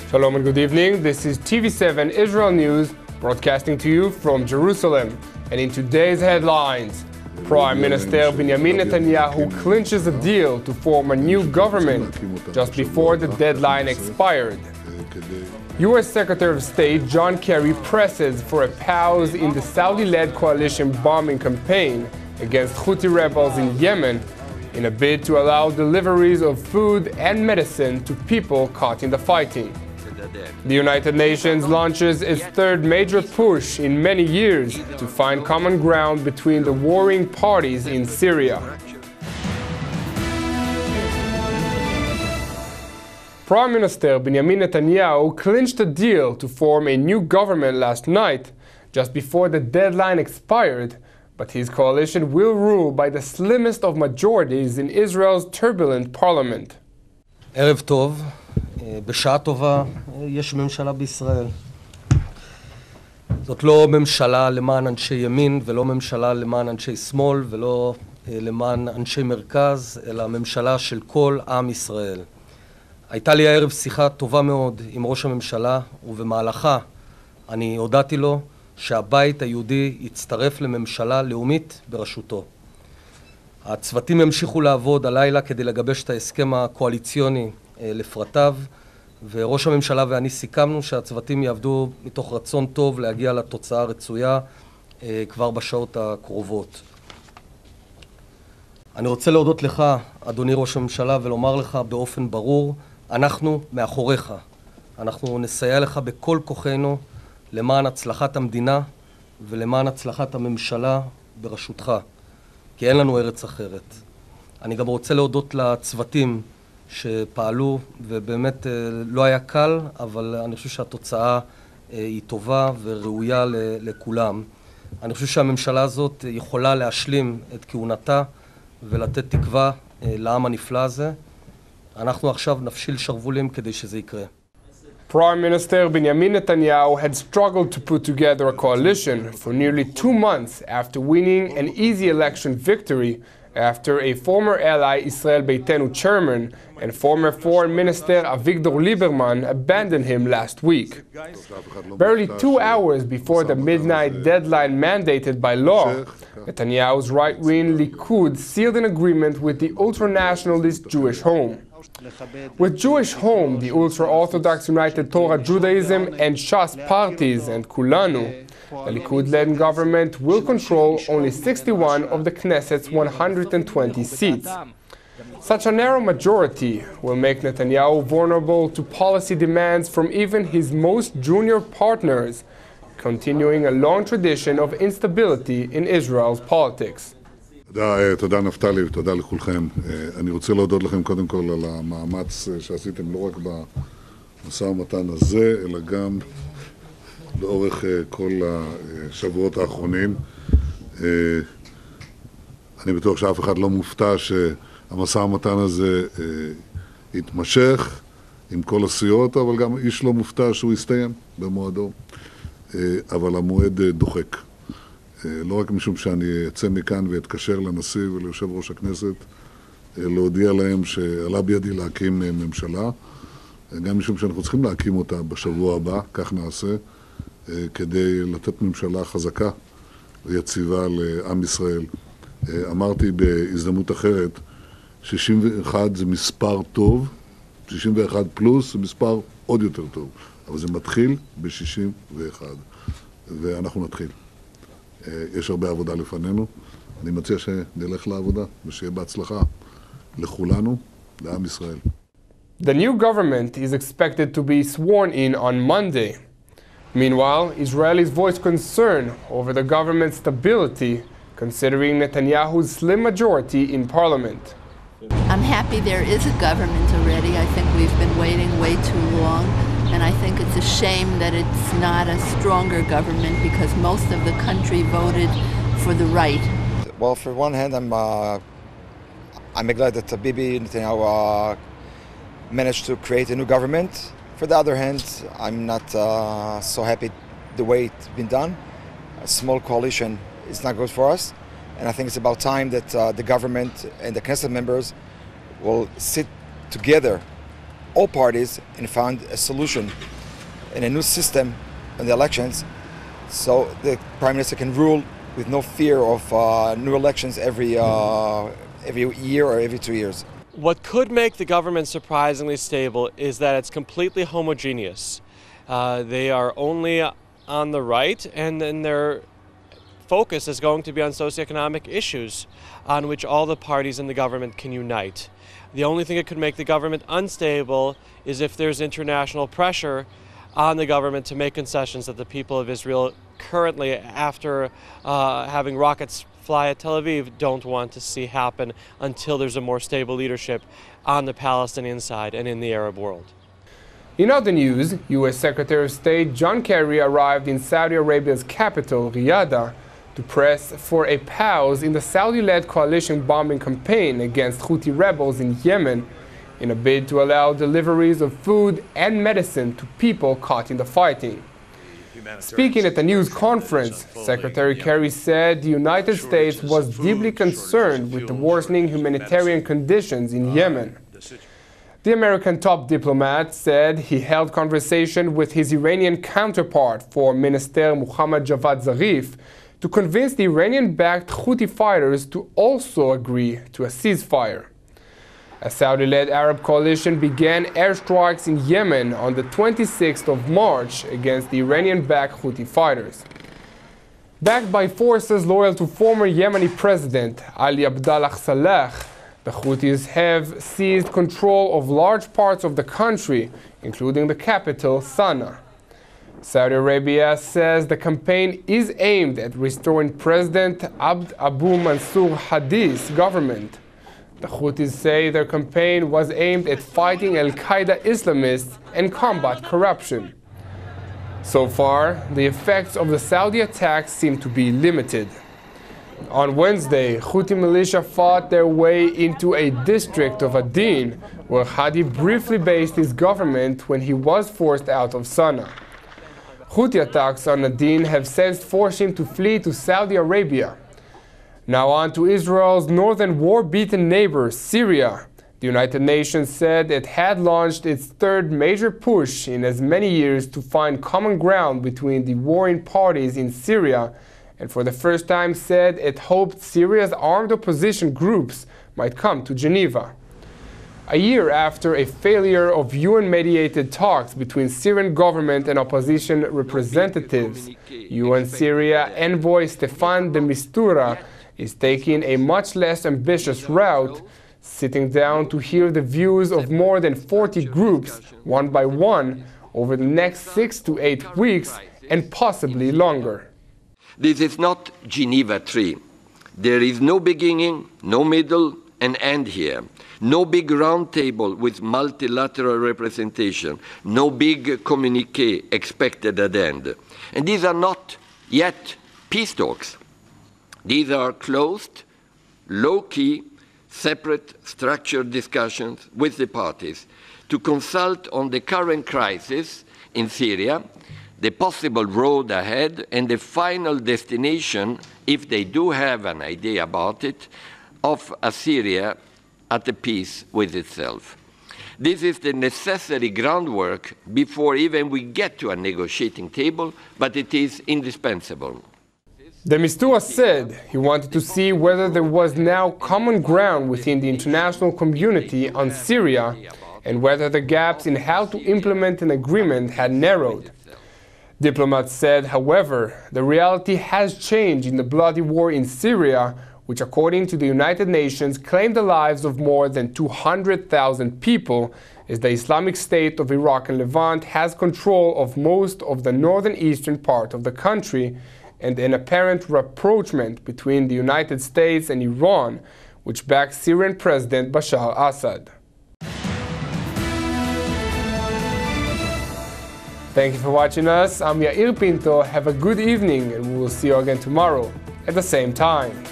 Shalom and good evening. This is TV7 Israel News, broadcasting to you from Jerusalem. And in today's headlines, Prime Minister Benjamin Netanyahu clinches a deal to form a new government just before the deadline expired. U.S. Secretary of State John Kerry presses for a pause in the Saudi-led coalition bombing campaign against Houthi rebels in Yemen in a bid to allow deliveries of food and medicine to people caught in the fighting. The United Nations launches its third major push in many years to find common ground between the warring parties in Syria. Prime Minister Benjamin Netanyahu clinched a deal to form a new government last night, just before the deadline expired, but his coalition will rule by the slimmest of majorities in Israel's turbulent parliament. ערב טוב, בשעה טובה יש ממשלה בישראל. זאת לא ממשלה למען אנשי ימין ולא ממשלה למען אנשי שמאל ולא למען אנשי מרכז, אלא ממשלה של כל עם ישראל. הייתה לי הערב שיחה טובה מאוד עם ראש הממשלה, ובמהלכה אני הודעתי לו שהבית היהודי יצטרף לממשלה לאומית בראשותו. הצוותים המשיכו לעבוד הלילה כדי לגבש את ההסכם הקואליציוני לפרטיו, וראש הממשלה ואני סיכמנו שהצוותים יעבדו מתוך רצון טוב להגיע לתוצאה הרצויה כבר בשעות הקרובות. אני רוצה להודות לך, אדוני ראש הממשלה, ולומר לך באופן ברור, אנחנו מאחוריך. אנחנו נסייע לך בכל כוחנו למען הצלחת המדינה ולמען הצלחת הממשלה בראשותך, כי אין לנו ארץ אחרת. אני גם רוצה להודות לצוותים שפעלו, ובאמת לא היה קל, אבל אני חושב שהתוצאה היא טובה וראויה לכולם. אני חושב שהממשלה הזאת יכולה להשלים את כהונתה ולתת תקווה לעם הנפלא הזה. אנחנו עכשיו נפשיל שרוולים כדי שזה יקרה. Prime Minister Benjamin Netanyahu had struggled to put together a coalition for nearly 2 months after winning an easy election victory after a former ally, Israel Beitenu chairman, and former foreign minister Avigdor Lieberman abandoned him last week. Barely 2 hours before the midnight deadline mandated by law, Netanyahu's right-wing Likud sealed an agreement with the ultra-nationalist Jewish Home. With Jewish Home, the ultra-Orthodox United Torah Judaism and Shas parties and Kulanu, the Likud-led government will control only 61 of the Knesset's 120 seats. Such a narrow majority will make Netanyahu vulnerable to policy demands from even his most junior partners, continuing a long tradition of instability in Israel's politics. תודה נפתלי ותודה לכולכם. אני רוצה להודות לכם קודם כל על המאמץ שעשיתם לא רק במשא ומתן הזה, אלא גם לאורך כל השבועות האחרונים. אני בטוח שאף אחד לא מופתע שהמשא ומתן הזה יתמשך עם כל הסיעות, אבל גם איש לא מופתע שהוא יסתיים במועדו. אבל המועד דוחק. לא רק משום שאני אצא מכאן ואתקשר לנשיא וליושב ראש הכנסת להודיע להם שעלה בידי להקים ממשלה, גם משום שאנחנו צריכים להקים אותה בשבוע הבא, כך נעשה, כדי לתת ממשלה חזקה ויציבה לעם ישראל. אמרתי בהזדמנות אחרת, 61 זה מספר טוב, 61 פלוס זה מספר עוד יותר טוב, אבל זה מתחיל ב-61, ואנחנו נתחיל. יש הרבה עבודה לפנינו. אני מציע שנלך לעבודה ושיהיה בהצלחה לכולנו, לעם ישראל. The new government is expected to be sworn in on Monday. Meanwhile, Israelis voiced concern over the government's stability, considering Netanyahu's slim majority in parliament. I'm happy there is a government already. I think we've been waiting way too long. And I think it's a shame that it's not a stronger government because most of the country voted for the right. Well, for one hand, I'm glad that Bibi Netanyahu managed to create a new government. For the other hand, I'm not so happy the way it's been done. A small coalition is not good for us. And I think it's about time that the government and the Knesset members will sit together all parties and found a solution in a new system in the elections, so the Prime Minister can rule with no fear of new elections every year or every 2 years. What could make the government surprisingly stable is that it's completely homogeneous. They are only on the right, and then their focus is going to be on socioeconomic issues on which all the parties in the government can unite. The only thing that could make the government unstable is if there's international pressure on the government to make concessions that the people of Israel currently, after having rockets fly at Tel Aviv, don't want to see happen until there's a more stable leadership on the Palestinian side and in the Arab world. In other news, U.S. Secretary of State John Kerry arrived in Saudi Arabia's capital, Riyadh, to press for a pause in the Saudi-led coalition bombing campaign against Houthi rebels in Yemen in a bid to allow deliveries of food and medicine to people caught in the fighting. Speaking at a news conference, Secretary Kerry said the United States was deeply concerned with the worsening humanitarian conditions in Yemen. The American top diplomat said he held conversation with his Iranian counterpart, Foreign Minister Mohammad Javad Zarif, to convince the Iranian-backed Houthi fighters to also agree to a ceasefire. A Saudi-led Arab coalition began airstrikes in Yemen on the 26th of March against the Iranian-backed Houthi fighters. Backed by forces loyal to former Yemeni President Ali Abdullah Saleh, the Houthis have seized control of large parts of the country, including the capital, Sana'a. Saudi Arabia says the campaign is aimed at restoring President Abd Abu Mansur Hadi's government. The Houthis say their campaign was aimed at fighting al-Qaeda Islamists and combat corruption. So far, the effects of the Saudi attacks seem to be limited. On Wednesday, Houthi militia fought their way into a district of Adin, where Hadi briefly based his government when he was forced out of Sana'a. Houthi attacks on Adin have since forced him to flee to Saudi Arabia. Now on to Israel's northern war-beaten neighbor, Syria. The United Nations said it had launched its third major push in as many years to find common ground between the warring parties in Syria, and for the first time said it hoped Syria's armed opposition groups might come to Geneva. A year after a failure of UN-mediated talks between Syrian government and opposition representatives, UN Syria envoy Staffan de Mistura is taking a much less ambitious route, sitting down to hear the views of more than 40 groups, one by one, over the next 6 to 8 weeks, and possibly longer. This is not Geneva 3. There is no beginning, no middle, and end here. No big round table with multilateral representation. No big communiqué expected at the end. And these are not yet peace talks. These are closed, low-key, separate, structured discussions with the parties to consult on the current crisis in Syria, the possible road ahead, and the final destination, if they do have an idea about it, of a Syria at peace with itself. This is the necessary groundwork before even we get to a negotiating table, but it is indispensable. De Mistura said he wanted to see whether there was now common ground within the international community on Syria and whether the gaps in how to implement an agreement had narrowed. Diplomats said, however, the reality has changed in the bloody war in Syria, which according to the United Nations claimed the lives of more than 200,000 people, as the Islamic State of Iraq and Levant has control of most of the northern eastern part of the country, and an apparent rapprochement between the United States and Iran, which backs Syrian President Bashar al-Assad. Thank you for watching us. I'm Yair Pinto. Have a good evening, and we will see you again tomorrow at the same time.